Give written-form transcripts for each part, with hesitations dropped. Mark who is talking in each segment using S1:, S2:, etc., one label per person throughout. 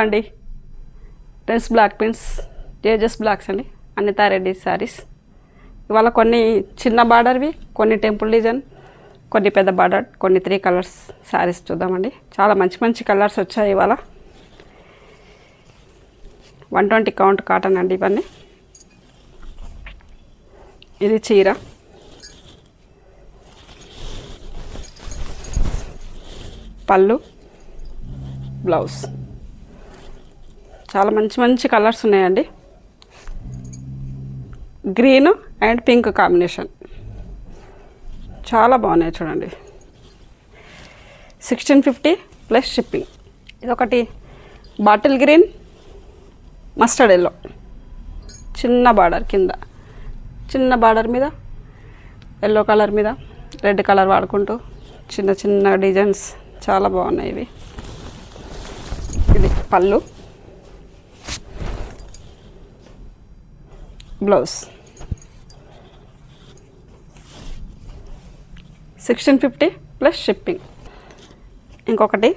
S1: అండి, trends block prints, Tejas blocks అండి, అనితా రెడ్డి శారీస్. ఇవాళ కొన్ని చిన్న బార్డర్వి, కొన్ని టెంపుల్ డిజైన్, కొన్ని పెద్ద బార్డర్, కొన్ని 3 కలర్స్ శారీస్ చూద్దామండి. చాలా మంచి మంచి కలర్స్ వచ్చాయి ఇవాళ. 120 కౌంట్ కాటన్ అండి ఇవన్నీ. ఇది చీర, పళ్ళు, బ్లౌజ్. చాలా మంచి మంచి కలర్స్ ఉన్నాయండి. గ్రీన్ అండ్ పింక్ కాంబినేషన్ చాలా బాగున్నాయి చూడండి. 1650 ప్లస్ షిప్పింగ్. ఇదొకటి బాటిల్ గ్రీన్, మస్టర్డ్ ఎల్లో, చిన్న బార్డర్ కింద, చిన్న బార్డర్ మీద ఎల్లో కలర్ మీద రెడ్ కలర్ వాడుకుంటూ చిన్న చిన్న డిజైన్స్ చాలా బాగున్నాయి ఇవి. ఇది పళ్ళు, బ్లౌజ్. 1650 plus shipping. ఇంకొకటి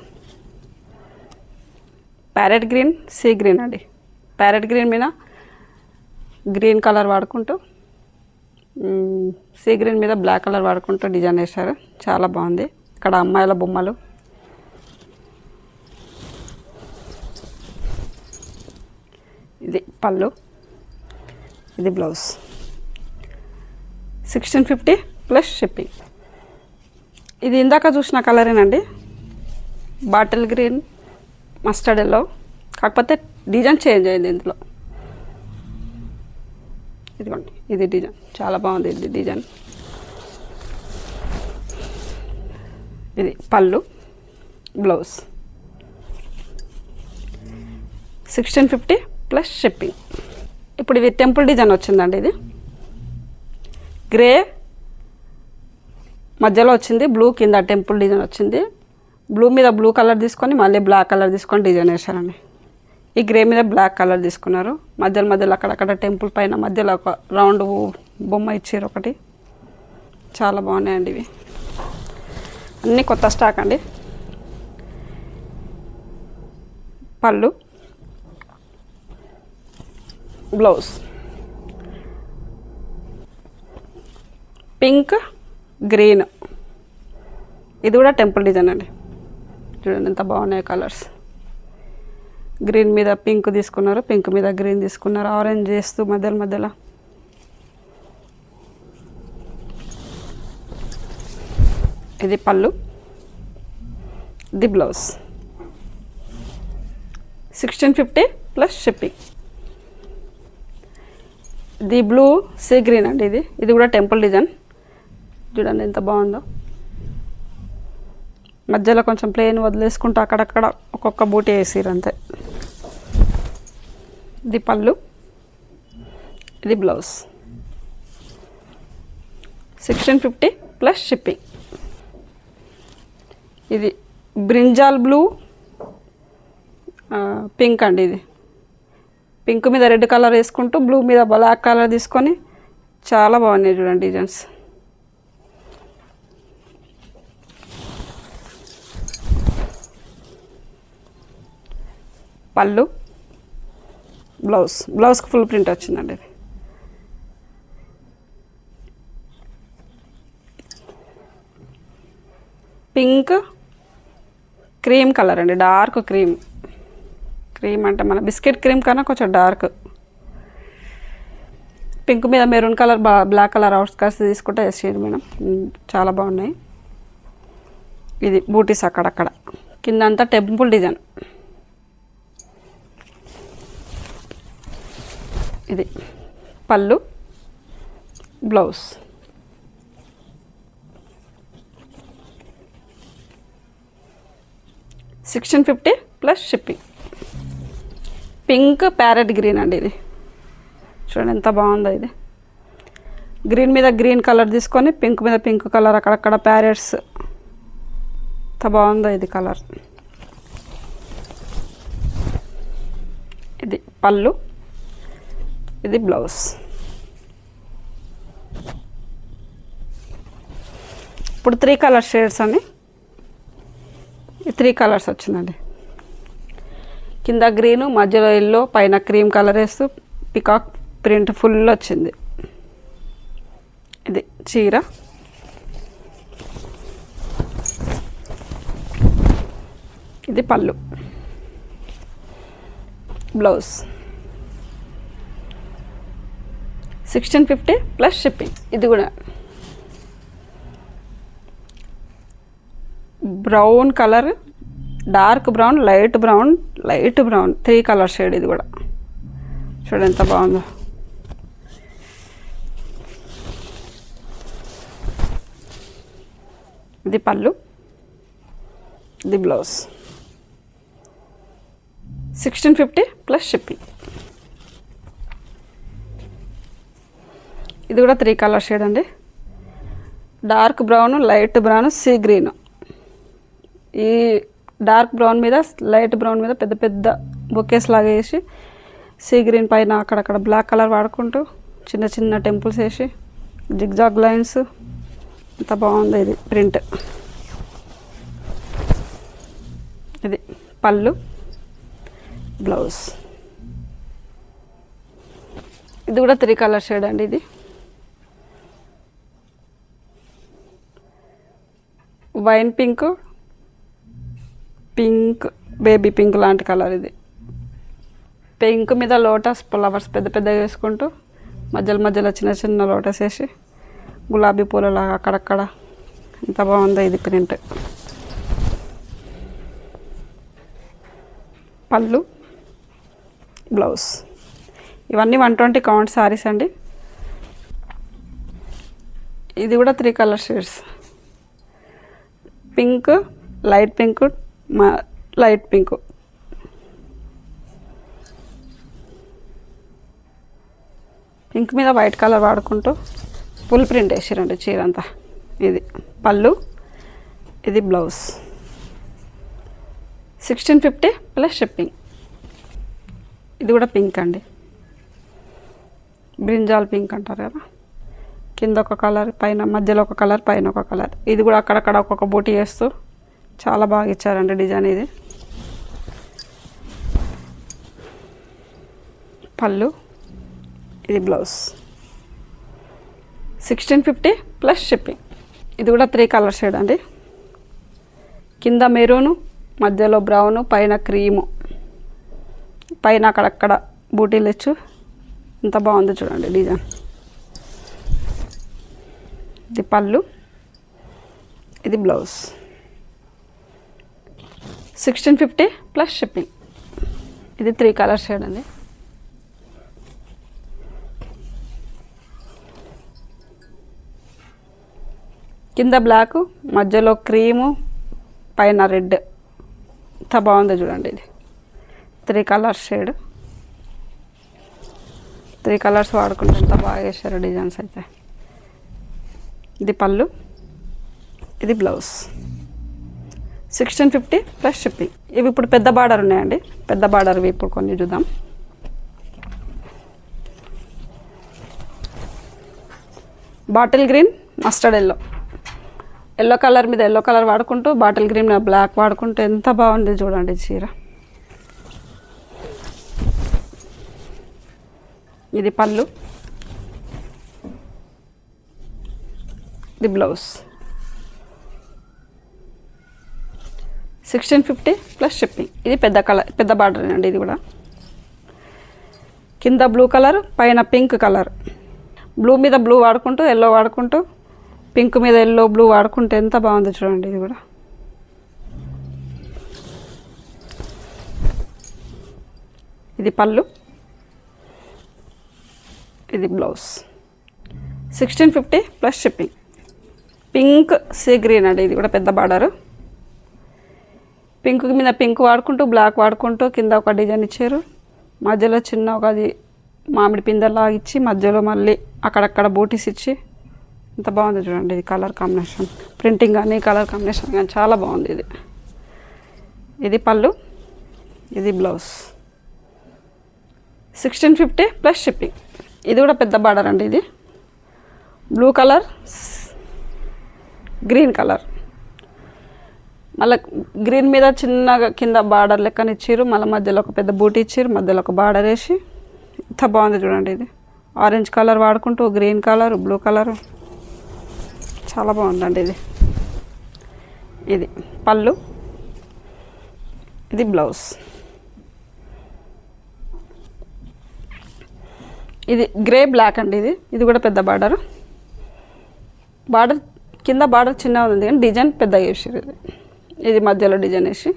S1: ప్యారెట్ గ్రీన్, సీ గ్రీన్ అండి. ప్యారెట్ గ్రీన్ మీద గ్రీన్ కలర్ వాడుకుంటూ, సీ గ్రీన్ మీద బ్లాక్ కలర్ వాడుకుంటూ డిజైన్ వేశారు. చాలా బాగుంది. ఇక్కడ అమ్మాయిల బొమ్మలు. ఇది పళ్ళు, ఇది బ్లౌజ్. 1650 plus shipping. ఇది ఇందాక చూసిన కలరేనండి, బాటిల్ గ్రీన్, మస్టర్డ్ ఎల్లో, కాకపోతే డిజైన్ చేంజ్ అయింది ఇందులో. ఇదిగోండి, ఇది డిజైన్ చాలా బాగుంది. ఇది డిజైన్. ఇది పళ్ళు, బ్లౌజ్. 1650 plus shipping. ఇప్పుడు ఇది టెంపుల్ డిజైన్ వచ్చిందండి. ఇది గ్రే మధ్యలో వచ్చింది, బ్లూ కింద టెంపుల్ డిజైన్ వచ్చింది. బ్లూ మీద బ్లూ కలర్ తీసుకొని మళ్ళీ బ్లాక్ కలర్ తీసుకొని డిజైన్ వేశారండి. ఈ గ్రే మీద బ్లాక్ కలర్ తీసుకున్నారు. మధ్యలో అక్కడక్కడ టెంపుల్ పైన మధ్యలో ఒక రౌండ్ బొమ్మ ఇచ్చారు ఒకటి. చాలా బాగున్నాయండి ఇవి. అన్నీ కొత్త స్టాక్ అండి. పళ్ళు, బ్లౌజ్. Pink, green. ఇది కూడా టెంపుల్ డిజైన్ అండి. చూడండి ఎంత బాగున్నాయి కలర్స్. గ్రీన్ మీద పింక్ తీసుకున్నారు, పింక్ మీద గ్రీన్ తీసుకున్నారు, ఆరెంజ్ చేస్తూ మధ్యలో. ఇది పళ్ళు, ఇది బ్లౌజ్. 1650 plus shipping. ఇది బ్లూ, సీ గ్రీన్ అండి. ఇది కూడా టెంపుల్ డిజైన్. చూడండి ఎంత బాగుందో. మధ్యలో కొంచెం ప్లెయిన్ వదిలేసుకుంటూ అక్కడక్కడ ఒక్కొక్క బూటీ వేసిరు అంతే. ఇది పళ్ళు, ఇది బ్లౌజ్. 1650 plus shipping. ఇది బ్రింజాల్ బ్లూ, పింక్ అండి. ఇది పింక్ మీద రెడ్ కలర్ వేసుకుంటూ బ్లూ మీద బ్లాక్ కలర్ తీసుకొని చాలా బాగున్నాయి చూడండి డిజైన్స్. పళ్ళు, బ్లౌజ్కి ఫుల్ ప్రింట్ వచ్చిందండి. ఇది పింక్, క్రీమ్ కలర్ అండి, డార్క్ క్రీమ్ అంటే మన బిస్కెట్ క్రీమ్ కన్నా కొంచెం డార్క్. పింక్ మీద maroon colour, black colour outskirts తీసుకుంటే వేసేది మేడం. చాలా బాగున్నాయి. ఇది బూటీస్ అక్కడక్కడ, కింద అంతా టెంపుల్ డిజైన్. ఇది పళ్ళు, blouse. 1650 plus shipping. Pink parrot green అండి. ఇది చూడండి ఎంత బాగుందో. ఇది గ్రీన్ మీద గ్రీన్ కలర్ తీసుకొని పింక్ మీద పింక్ కలర్, అక్కడక్కడ ప్యారెట్స్. ఎంత బాగుందో ఇది కలర్. ఇది పళ్ళు, ఇది బ్లౌజ్. ఇప్పుడు 3 కలర్ షేడ్స్ అని, ఈ 3 కలర్స్ వచ్చిందండి. కింద గ్రీను మధ్యలో ఎల్లో పైన క్రీమ్ కలర్ వేస్తూ పికాక్ ప్రింట్ ఫుల్ వచ్చింది. ఇది చీర. ఇది పళ్ళు, బ్లౌజ్ 1650 ప్లస్ షిప్పింగ్. ఇది కూడా brown colour, dark brown, light brown, 3 colour shade. ఇది కూడా చూడండి ఎంత బాగుందో. ఇది పళ్ళు, ఇది బ్లౌజ్ 1650 ప్లస్ షిప్పింగ్. ఇది కూడా 3 కలర్ షేడ్ అండి. Dark brown, light brown, sea green. ఈ డార్క్ బ్రౌన్ మీద లైట్ బ్రౌన్ మీద పెద్ద పెద్ద బొకేస్ లాగా వేసి సీ గ్రీన్ పైన అక్కడక్కడ బ్లాక్ కలర్ వాడుకుంటూ చిన్న చిన్న టెంపుల్స్ వేసి జిగ్జాగ్ లైన్స్. ఎంత బాగుంది ఇది ప్రింట్. ఇది పళ్ళు, బ్లౌజ్. ఇది కూడా 3 కలర్ షేడ్ అండి. ఇది wine pink, pink, baby pink లాంటి కలర్. ఇది పింక్ మీద లోటస్ ఫ్లవర్స్ పెద్ద పెద్దగా వేసుకుంటూ మధ్యలో చిన్న చిన్న లోటస్ వేసి గులాబీ పూలలాగా అక్కడక్కడ. ఎంత బాగుందో ఇది ప్రింట్. పళ్ళు, బ్లౌజ్. ఇవన్నీ 120 కౌంట్ సారీస్ అండి. ఇది కూడా 3 colour shades. Pink, light pink, light pink. Pink మీద వైట్ కలర్ వాడుకుంటూ ఫుల్ ప్రింట్ వేసారండి చీర అంతా. ఇది పళ్ళు, ఇది బ్లౌజ్ 1650 ప్లస్ షిప్పింగ్. ఇది కూడా పింక్ అండి, బ్రింజాల్ పింక్ అంటారు కదా. కింద ఒక కలర్, పైన మధ్యలో ఒక కలర్, పైన ఒక కలర్. ఇది కూడా అక్కడక్కడ ఒక్కొక్క బూటీ వేస్తూ చాలా బాగా ఇచ్చారండి డిజైన్. ఇది పళ్ళు, ఇది బ్లౌజ్ 1650 ప్లస్ షిప్పింగ్. ఇది కూడా 3 కలర్ షేడ్ అండి. కింద మెరూను, మధ్యలో బ్రౌను, పైన క్రీము, పైన అక్కడక్కడ బూటీలు ఇచ్చు. ఎంత బాగుందో చూడండి డిజైన్. ఇది పళ్ళు, ఇది బ్లౌజ్ 1650 ప్లస్ షిప్పింగ్. ఇది 3 కలర్ షేడ్ అండి. కింద బ్లాక్, మధ్యలో క్రీము, పైన రెడ్. ఎంత బాగుందో చూడండి. ఇది 3 కలర్ షేడ్. 3 కలర్స్ వాడుకుంటే ఎంత బాగా వేసారు డిజైన్స్ అయితే. ఇది పళ్ళు, ఇది బ్లౌజ్ 1650 ప్లస్ షిప్పింగ్. ఇవి ఇప్పుడు పెద్ద బార్డర్ ఉన్నాయండి. పెద్ద బార్డర్వి ఇప్పుడు కొన్ని చూద్దాం. Bottle green, mustard yellow. Yellow colour మీద ఎల్లో కలర్ వాడుకుంటూ బాటిల్ గ్రీన్ మీద బ్లాక్ వాడుకుంటూ ఎంత బాగుంది చూడండి చీర. ఇది పళ్ళు, ఇది బ్లౌజ్ 1650 ప్లస్ షిప్పింగ్. ఇది పెద్ద కలర్, పెద్ద బార్డర్ అండి. ఇది కూడా కింద బ్లూ కలర్, పైన పింక్ కలర్. బ్లూ మీద బ్లూ వాడుకుంటూ ఎల్లో వాడుకుంటూ పింక్ మీద ఎల్లో బ్లూ వాడుకుంటే ఎంత బాగుందో చూడండి. ఇది కూడా ఇది పళ్ళు, ఇది blouse 1650 plus shipping. Pink, sea green అండి. ఇది కూడా పెద్ద బార్డరు. పింక్ మీద పింక్ వాడుకుంటూ బ్లాక్ వాడుకుంటూ కింద ఒక డిజైన్ ఇచ్చారు. మధ్యలో చిన్న ఒకది మామిడి పిందెలాగా ఇచ్చి మధ్యలో మళ్ళీ అక్కడక్కడ బూటీస్ ఇచ్చి ఎంత బాగుంది చూడండి. ఇది కలర్ కాంబినేషన్, ప్రింటింగ్ కానీ కలర్ కాంబినేషన్ కానీ చాలా బాగుంది. ఇది ఇది పళ్ళు, ఇది బ్లౌజ్ 1650 ప్లస్ షిప్పింగ్. ఇది కూడా పెద్ద బార్డర్ అండి. ఇది బ్లూ కలర్, గ్రీన్ కలర్, మళ్ళీ గ్రీన్ మీద చిన్నగా కింద బార్డర్ లెక్కన ఇచ్చారు, మళ్ళీ మధ్యలో ఒక పెద్ద బూటీ ఇచ్చారు, మధ్యలో ఒక బార్డర్ వేసి ఎంత బాగుంది చూడండి. ఇది ఆరెంజ్ కలర్ వాడుకుంటూ గ్రీన్ కలర్, బ్లూ కలర్ చాలా బాగుందండి. ఇది పళ్ళు, ఇది బ్లౌజ్. ఇది గ్రే బ్లాక్ అండి. ఇది కూడా పెద్ద బార్డర్ కింద బార్డర్ చిన్నగా ఉంది కానీ డిజైన్ పెద్దగా వేసారు. ఇది మధ్యలో డిజైన్ వేసి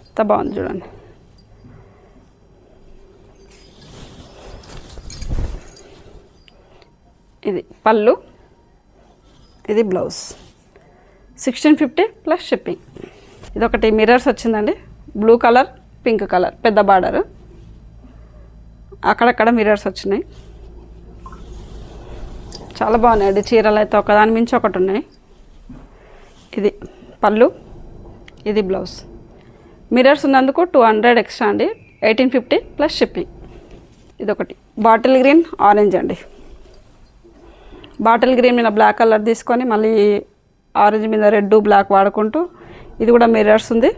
S1: ఎంత బాగుంది చూడండి. ఇది పళ్ళు, ఇది బ్లౌజ్. 1650 plus shipping. ఇది ఒకటి మిర్రర్స్ వచ్చిందండి, బ్లూ కలర్, పింక్ కలర్, పెద్ద బార్డర్, అక్కడక్కడ మిర్రర్స్ వచ్చినాయి. చాలా బాగున్నాయండి చీరలు అయితే, ఒకదాని మించి ఒకటి ఉన్నాయి. ఇది పళ్ళు, ఇది బ్లౌజ్. మిర్రర్స్ ఉన్నందుకు 200 ఎక్స్ట్రా అండి. 1850 ప్లస్ షిప్పింగ్. ఇది ఒకటి బాటిల్ గ్రీన్ ఆరెంజ్ అండి. బాటిల్ గ్రీన్ మీద బ్లాక్ కలర్ తీసుకొని మళ్ళీ ఆరెంజ్ మీద రెడ్ బ్లాక్ వాడుకుంటూ ఇది కూడా మిర్రర్స్ ఉంది.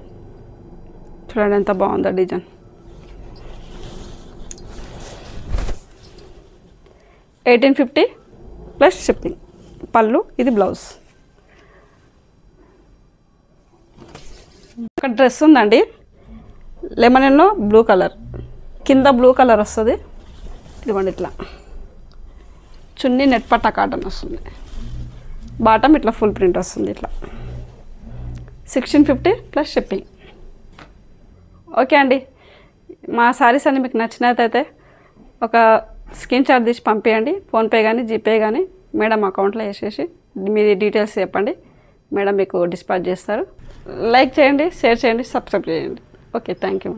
S1: చూడండి ఎంత బాగుందో డిజైన్. 1850 plus shipping. పళ్ళు, ఇది బ్లౌజ్. ఒక డ్రెస్ ఉందండి, లెమన్ ఎల్లో బ్లూ కలర్, కింద బ్లూ కలర్ వస్తుంది. ఇదిగోండి ఇట్లా చున్నీ నెట్ పట్టా కాటన్ వస్తుంది, బాటమ్ ఇట్లా ఫుల్ ప్రింట్ వస్తుంది. ఇట్లా 1650 ప్లస్ షిప్పింగ్. ఓకే అండి, మా శారీస్ అన్ని మీకు నచ్చినట్టయితే ఒక స్క్రీన్ షాట్ తీసి పంపించండి. ఫోన్పే కానీ జీపే కానీ మేడం అకౌంట్లో వేసేసి మీ డీటెయిల్స్ చెప్పండి, మేడం మీకు డిస్పాచ్ చేస్తారు. లైక్ చేయండి, షేర్ చేయండి, సబ్స్క్రైబ్ చేయండి. Okay, thank you.